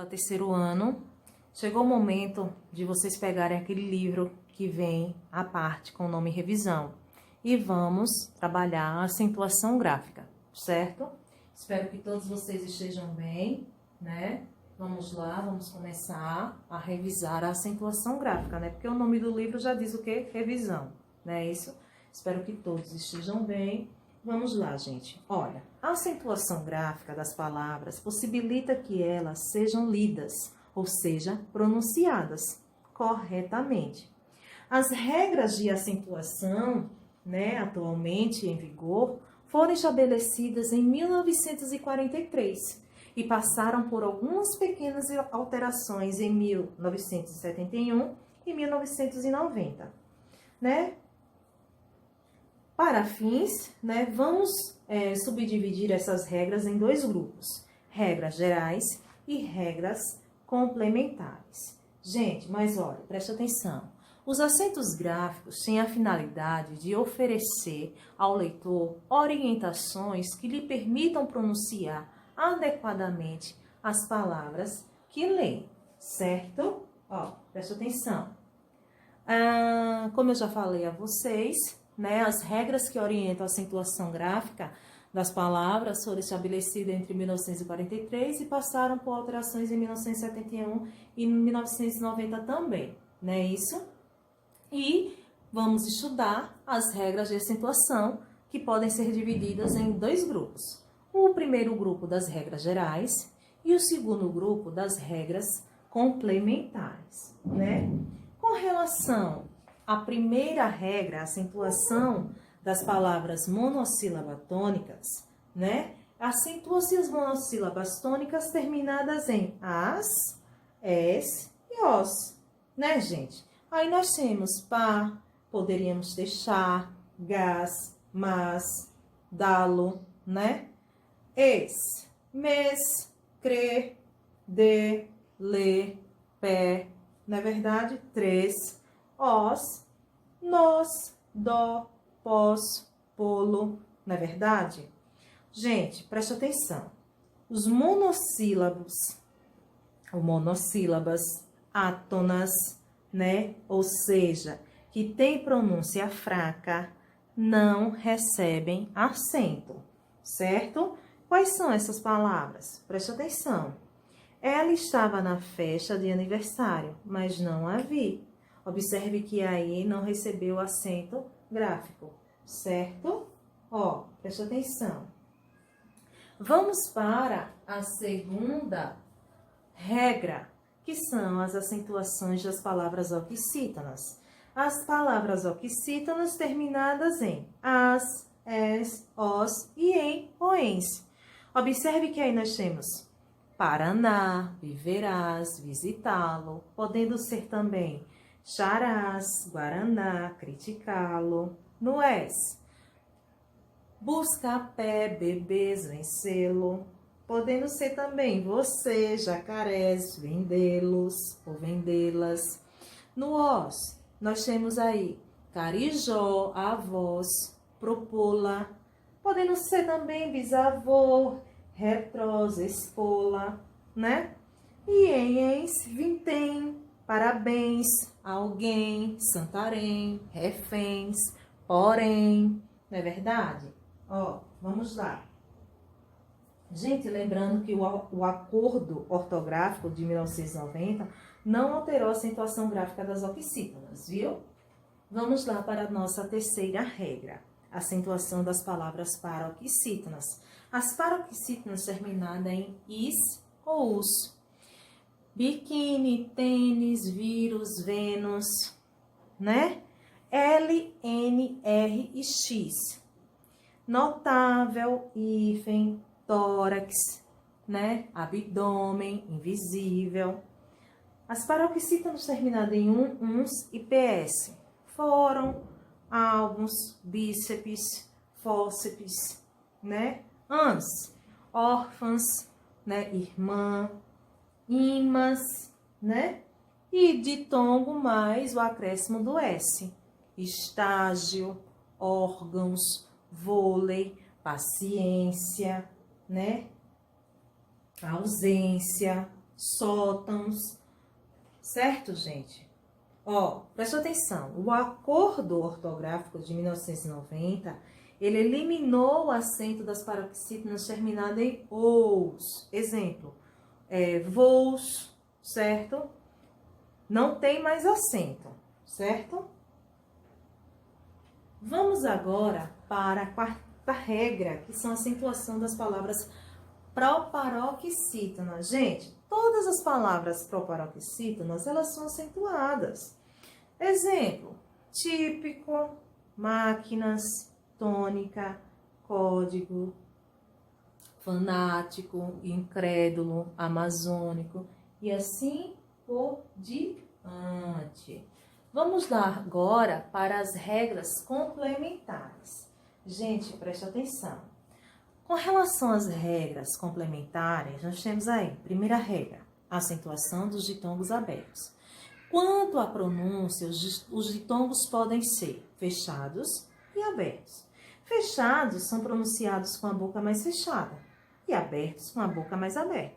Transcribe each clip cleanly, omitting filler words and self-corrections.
Terceiro ano, chegou o momento de vocês pegarem aquele livro que vem à parte com o nome revisão e vamos trabalhar a acentuação gráfica, certo? Espero que todos vocês estejam bem, né? Vamos lá, vamos começar a revisar a acentuação gráfica, né? Porque o nome do livro já diz o quê? Revisão, não é isso? Espero que todos estejam bem. Vamos lá, gente. Olha, a acentuação gráfica das palavras possibilita que elas sejam lidas, ou seja, pronunciadas corretamente. As regras de acentuação, né, atualmente em vigor, foram estabelecidas em 1943 e passaram por algumas pequenas alterações em 1971 e 1990, né? Para fins, né, vamos subdividir essas regras em dois grupos, regras gerais e regras complementares. Gente, mas olha, preste atenção. Os acentos gráficos têm a finalidade de oferecer ao leitor orientações que lhe permitam pronunciar adequadamente as palavras que lê, certo? Ó, preste atenção. Como eu já falei a vocês, né, as regras que orientam a acentuação gráfica das palavras foram estabelecidas entre 1943 e passaram por alterações em 1971 e 1990 também, não é isso? E vamos estudar as regras de acentuação, que podem ser divididas em dois grupos. O primeiro grupo das regras gerais e o segundo grupo das regras complementares, né? Com relação à primeira regra, a acentuação das palavras monossílabas tônicas, né? Acentua-se as monossílabas tônicas terminadas em as, es e os, né, gente? Aí nós temos pá, poderíamos deixar, gás, mas, dalo, né? Es, mes, cre, de, le, pé, não é verdade? Três, os, nos, dó, pós, polo, não é verdade? Gente, preste atenção. Os monossílabos, ou monossílabas, átonas, né? Ou seja, que tem pronúncia fraca, não recebem acento, certo? Quais são essas palavras? Preste atenção. Ela estava na festa de aniversário, mas não a vi. Observe que aí não recebeu acento gráfico, certo? Ó, preste atenção. Vamos para a segunda regra, que são as acentuações das palavras oxítonas. As palavras oxítonas terminadas em as, es, os e em oense. Observe que aí nós temos Paraná, viverás, visitá-lo, podendo ser também charás, guaraná, criticá-lo, no es. Busca a pé, bebês, vencê-lo, podendo ser também você, jacarés, vendê-los ou vendê-las. No os, nós temos aí carijó, avós, propô-la, podendo ser também bisavô, retrós, espola, né? E em ens, vintém, parabéns, alguém, Santarém, reféns, porém, não é verdade? Ó, vamos lá. Gente, lembrando que o acordo ortográfico de 1990 não alterou a acentuação gráfica das oxítonas, viu? Vamos lá para a nossa terceira regra, acentuação das palavras paroxítonas. As paroxítonas terminadas em is ou us. Biquíni, tênis, vírus, Vênus, né? L, N, R e X. Notável, hífen, tórax, né? Abdômen, invisível. As paroxítonas terminadas em uns e ps. Fórum, álbuns, bíceps, fóceps, né? Ans, órfãs, né? Irmã, imãs, né? E ditongo mais o acréscimo do S. Estágio, órgãos, vôlei, paciência, né? Ausência, sótãos, certo, gente? Ó, presta atenção, o acordo ortográfico de 1990, ele eliminou o acento das paroxítonas terminadas em ous. Exemplo, voos, certo? Não tem mais acento, certo? Vamos agora para a quarta regra, que são a acentuação das palavras proparoxítonas. Gente, todas as palavras proparoxítonas, elas são acentuadas. Exemplo, típico, máquinas, tônica, código, fanático, incrédulo, amazônico e assim por diante. Vamos dar agora para as regras complementares. Gente, preste atenção. Com relação às regras complementares, nós temos aí, primeira regra, a acentuação dos ditongos abertos. Quanto à pronúncia, os ditongos podem ser fechados e abertos. Fechados são pronunciados com a boca mais fechada e abertos com a boca mais aberta.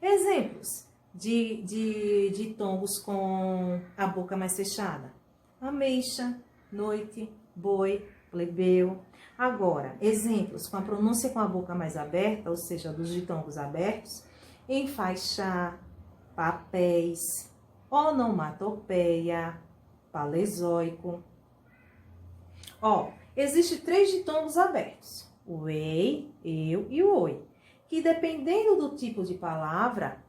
Exemplos de ditongos com a boca mais fechada: ameixa, noite, boi, plebeu. Agora, exemplos com a pronúncia com a boca mais aberta, ou seja, dos ditongos abertos: enfaixar, papéis, onomatopeia, palezoico. Ó, existem 3 ditongos abertos: o ei, eu e o oi, que dependendo do tipo de palavra,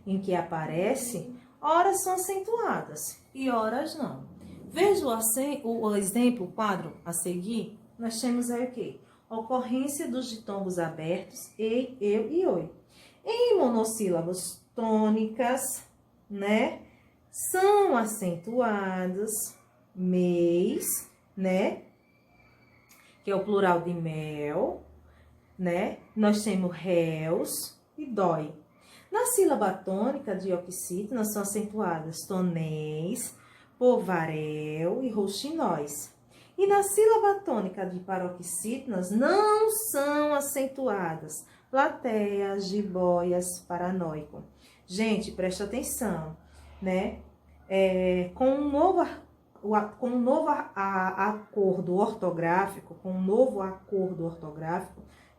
em que aparece, horas são acentuadas e horas não. Veja o exemplo, o quadro a seguir, nós temos aí o quê? Ocorrência dos ditongos abertos, ei, eu e oi. Em monossílabos tônicas, né, são acentuados mês, né, que é o plural de mel, né, nós temos réus e dói. Na sílaba tônica de oxítonas são acentuadas tonéis, povaréu e roxinóis. E na sílaba tônica de paroxítonas não são acentuadas plateias, jiboias, paranoico. Gente, presta atenção, né? Com um novo acordo ortográfico,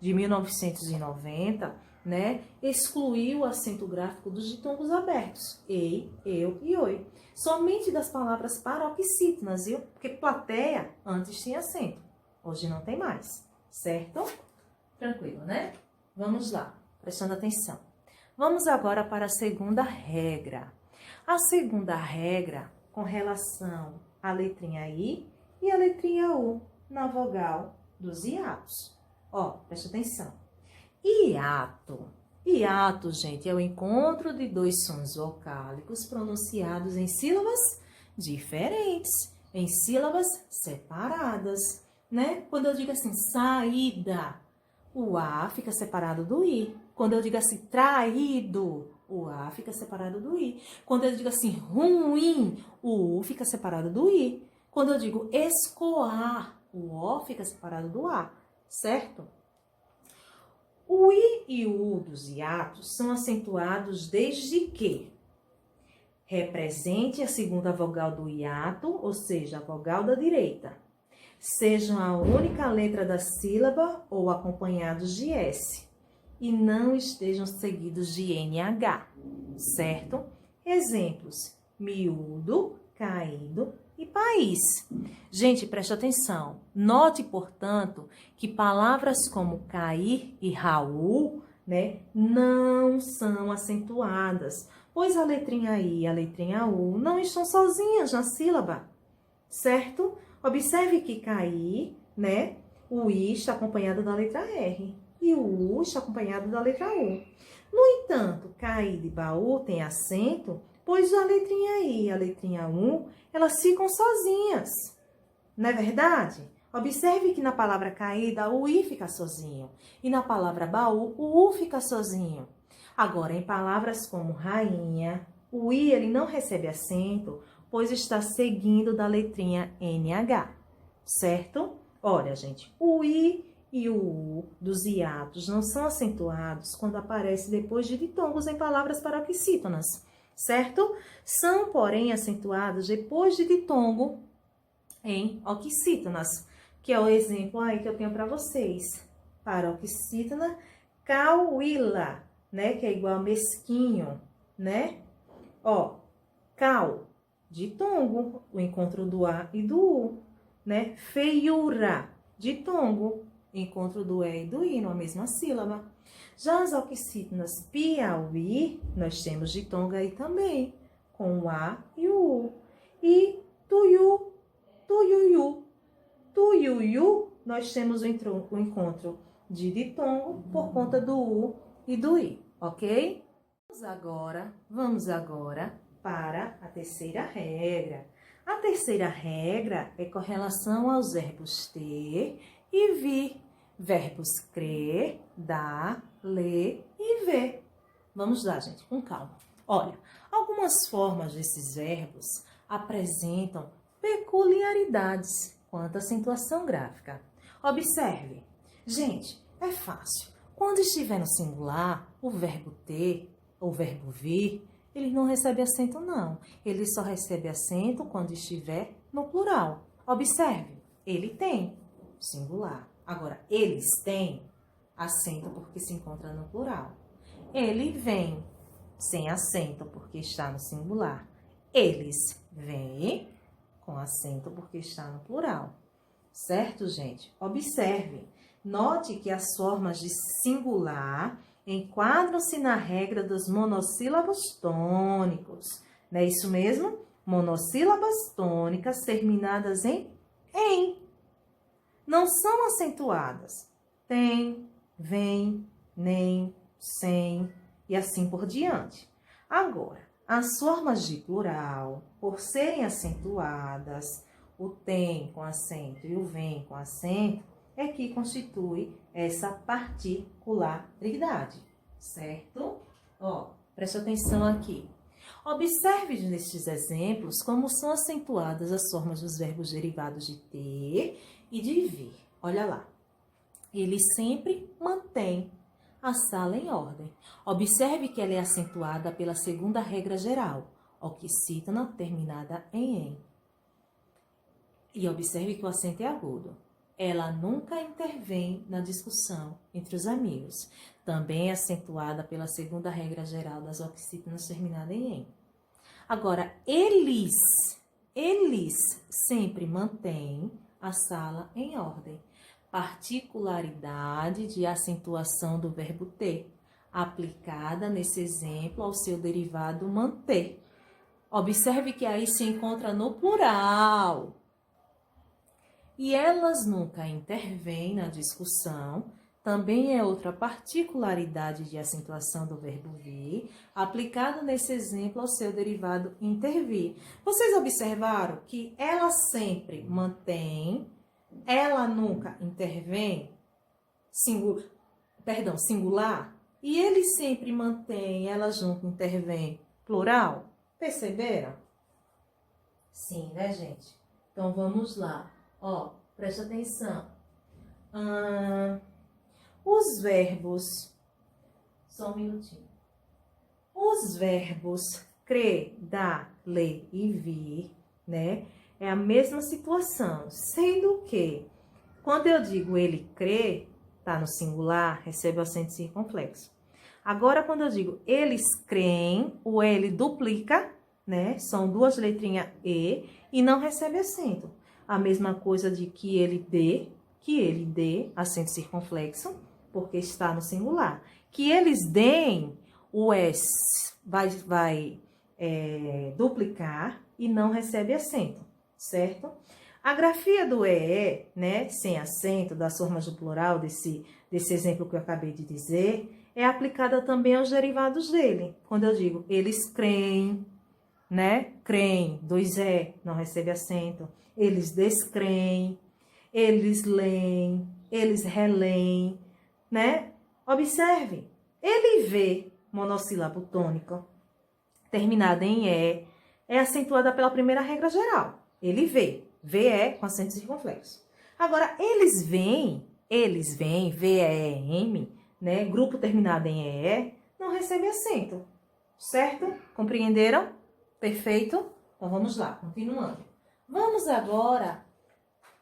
de 1990, né, excluiu o acento gráfico dos ditongos abertos, ei, eu e oi. Somente das palavras paroxítonas, viu? Porque plateia antes tinha acento, hoje não tem mais, certo? Tranquilo, né? Vamos lá, prestando atenção. Vamos agora para a segunda regra. A segunda regra com relação à letrinha I e à letrinha U na vogal dos hiatos. Ó, presta atenção. Hiato. Hiato, gente, é o encontro de 2 sons vocálicos pronunciados em sílabas diferentes, em sílabas separadas, né? Quando eu digo assim, saída, o A fica separado do I. Quando eu digo assim, traído, o A fica separado do I. Quando eu digo assim, ruim, o U fica separado do I. Quando eu digo escoar, o O fica separado do A, certo? O I e o U dos hiatos são acentuados desde que represente a segunda vogal do hiato, ou seja, a vogal da direita, sejam a única letra da sílaba ou acompanhados de S, e não estejam seguidos de NH, certo? Exemplos: miúdo, caído e país. Gente, preste atenção. Note, portanto, que palavras como cair e Raul, né, não são acentuadas, pois a letrinha I e a letrinha U não estão sozinhas na sílaba, certo? Observe que cair, né, o I está acompanhado da letra R e o U está acompanhado da letra U. No entanto, cair e baú tem acento, pois a letrinha I e a letrinha U, elas ficam sozinhas. Não é verdade? Observe que na palavra caída, o I fica sozinho. E na palavra baú, o U fica sozinho. Agora, em palavras como rainha, o I ele não recebe acento, pois está seguindo da letrinha NH. Certo? Olha, gente, o I e o U dos hiatos não são acentuados quando aparece depois de ditongos em palavras paroxítonas, certo? São, porém, acentuados depois de ditongo em oxítonas, que é o exemplo aí que eu tenho para vocês. Paroxítona cauíla, né? Que é igual a mesquinho, né? Ó, cal, ditongo, o encontro do A e do U, né? Feiura, ditongo, encontro do E e do I numa mesma sílaba. Já as oxítonas Piauí, nós temos ditongo aí também, com o A e o U. E tuiu, tuiuiu, tuiuiu, nós temos o encontro de ditongo por conta do U e do I, ok? Vamos agora para a terceira regra. A terceira regra é com relação aos verbos ter e vir. Verbos crer, dar, ler e ver. Vamos lá, gente, com calma. Olha, algumas formas desses verbos apresentam peculiaridades quanto à acentuação gráfica. Observe. Gente, é fácil. Quando estiver no singular, o verbo ter ou verbo vir, ele não recebe acento, não. Ele só recebe acento quando estiver no plural. Observe, ele tem, singular. Agora, eles têm acento porque se encontra no plural. Ele vem sem acento porque está no singular. Eles vêm com acento porque está no plural. Certo, gente? Observe. Note que as formas de singular enquadram-se na regra dos monossílabos tônicos. Não é isso mesmo? Monossílabas tônicas terminadas em não são acentuadas. Tem, vem, nem, sem e assim por diante. Agora, as formas de plural, por serem acentuadas, o tem com acento e o vem com acento, é que constitui essa particularidade, certo? Ó, preste atenção aqui. Observe nestes exemplos como são acentuadas as formas dos verbos derivados de ter e de vir. Olha lá. Ele sempre mantém a sala em ordem. Observe que ela é acentuada pela segunda regra geral, oxítona terminada em "em". E observe que o acento é agudo. Ela nunca intervém na discussão entre os amigos. Também é acentuada pela segunda regra geral das oxítonas terminada em "em". Agora, eles sempre mantêm a sala em ordem. Particularidade de acentuação do verbo ter, aplicada nesse exemplo ao seu derivado manter. Observe que aí se encontra no plural. E elas nunca intervêm na discussão, também é outra particularidade de acentuação do verbo vir, aplicado nesse exemplo ao seu derivado intervir. Vocês observaram que ela sempre mantém, ela nunca intervém, singular, e ele sempre mantém, elas nunca intervém, plural? Perceberam? Sim, né, gente? Então, vamos lá. Ó, presta atenção. Os verbos... Só um minutinho. Os verbos crer, dar, ler e vir, né? É a mesma situação. Sendo que, quando eu digo ele crê, tá no singular, recebe o acento circunflexo. Agora, quando eu digo eles creem, o L duplica, né? São duas letrinhas e não recebe acento. A mesma coisa de que ele dê, acento circunflexo, porque está no singular. Que eles deem, o S vai duplicar e não recebe acento, certo? A grafia do EE, né, sem acento, das formas do plural, desse exemplo que eu acabei de dizer, é aplicada também aos derivados dele. Quando eu digo eles creem, né, creem, 2E, não recebe acento. Eles descreem, eles leem, eles releem, né? Observe, ele vê, monossílabo tônico, terminada em E, é acentuada pela primeira regra geral. Ele vê, vê é com acento circunflexo. Agora, eles veem, eles vêm, VEM, né? Grupo terminado em EE, não recebe acento, certo? Compreenderam? Perfeito? Então vamos lá, continuando. Vamos agora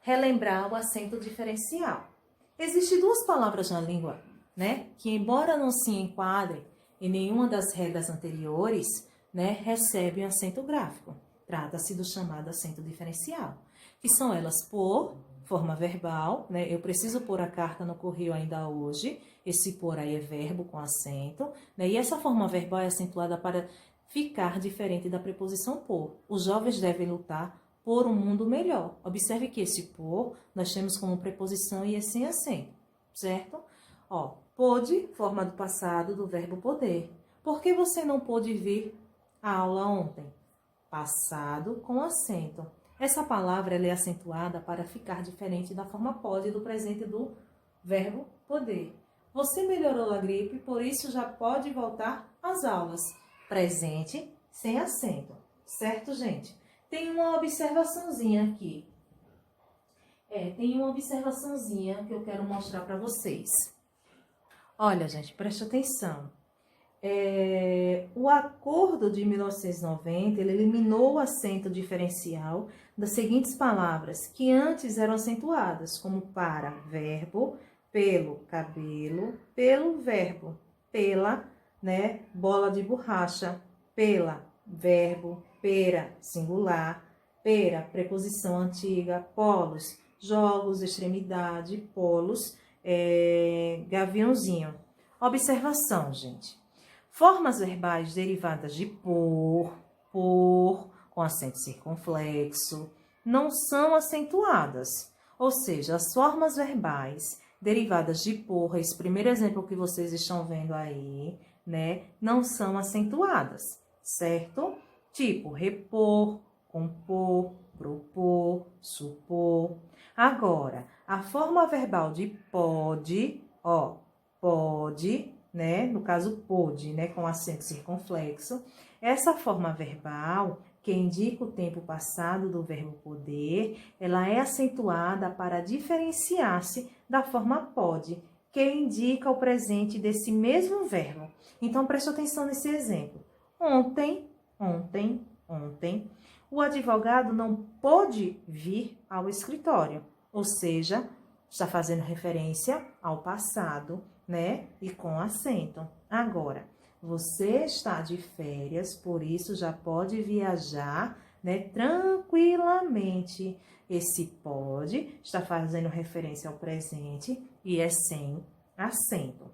relembrar o acento diferencial. Existem duas palavras na língua, né? Que embora não se enquadrem em nenhuma das regras anteriores, né? Recebem acento gráfico. Trata-se do chamado acento diferencial, que são elas por forma verbal, né? Eu preciso pôr a carta no correio ainda hoje. Esse por aí é verbo com acento, né? E essa forma verbal é acentuada para ficar diferente da preposição por. Os jovens devem lutar por um mundo melhor. Observe que esse por nós temos como preposição e é sem acento, certo? Ó, pôde, forma do passado do verbo poder. Por que você não pôde vir à aula ontem? Passado com acento. Essa palavra ela é acentuada para ficar diferente da forma pode do presente do verbo poder. Você melhorou a gripe, por isso já pode voltar às aulas. Presente sem acento. Certo, gente? Tem uma observaçãozinha aqui. Tem uma observaçãozinha que eu quero mostrar para vocês. Olha, gente, preste atenção. O acordo de 1990, ele eliminou o acento diferencial das seguintes palavras, que antes eram acentuadas, como para, verbo, pelo, cabelo, pelo, verbo, pela, né, bola de borracha, pela, verbo, pera, singular, pera, preposição antiga, polos, jogos, extremidade, polos, gaviãozinho. Observação, gente. Formas verbais derivadas de por, com acento circunflexo, não são acentuadas. Ou seja, as formas verbais derivadas de por, esse primeiro exemplo que vocês estão vendo aí, né, não são acentuadas, certo? Tipo, repor, compor, propor, supor. Agora, a forma verbal de pode, ó, pode, né, no caso pôde, né, com acento circunflexo, essa forma verbal que indica o tempo passado do verbo poder, ela é acentuada para diferenciar-se da forma pode, que indica o presente desse mesmo verbo. Então, preste atenção nesse exemplo. Ontem, ontem, ontem, o advogado não pôde vir ao escritório, ou seja, está fazendo referência ao passado, né? E com acento. Agora, você está de férias, por isso já pode viajar, né? Tranquilamente. Esse pode está fazendo referência ao presente e é sem acento.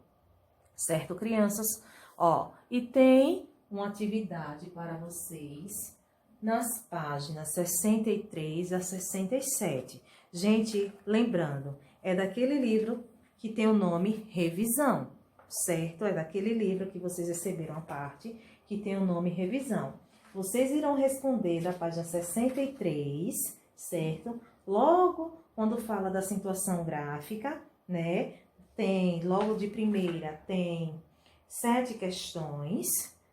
Certo, crianças? Ó, e tem uma atividade para vocês nas páginas 63 a 67. Gente, lembrando, é daquele livro que tem o nome Revisão, certo? É daquele livro que vocês receberam a parte, que tem o nome Revisão. Vocês irão responder da página 63, certo? Logo, quando fala da acentuação gráfica, né? Tem, logo de primeira, tem 7 questões,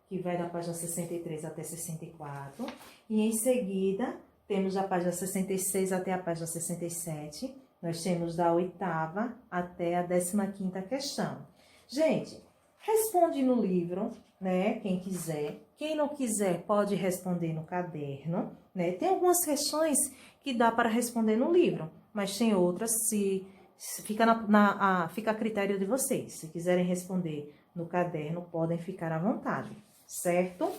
que vai da página 63 até 64. E em seguida, temos da página 66 até a página 67. Nós temos da 8ª até a 15ª questão. Gente, responde no livro, né? Quem quiser. Quem não quiser, pode responder no caderno, né? Tem algumas questões que dá para responder no livro, mas tem outras fica fica a critério de vocês. Se quiserem responder no caderno, podem ficar à vontade, certo?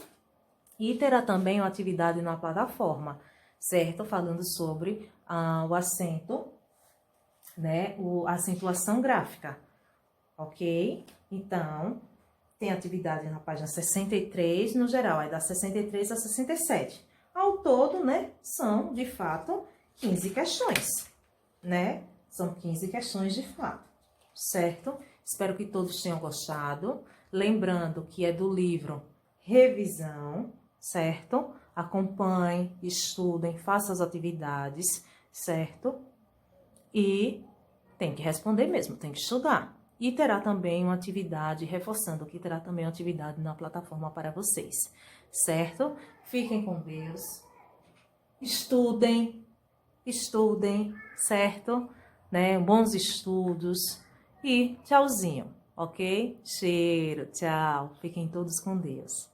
E terá também uma atividade na plataforma, certo? Falando sobre o acento, né? A acentuação gráfica, ok? Então, tem atividade na página 63, no geral, é da 63 a 67. Ao todo, né, são, de fato, 15 questões, né? São 15 questões de fato, certo? Espero que todos tenham gostado. Lembrando que é do livro Revisão, certo? Acompanhem, estudem, façam as atividades, certo? E tem que responder mesmo, tem que estudar. E terá também uma atividade, reforçando que terá também uma atividade na plataforma para vocês, certo? Fiquem com Deus. Estudem, certo? né? Bons estudos e tchauzinho, ok? Cheiro, tchau. Fiquem todos com Deus.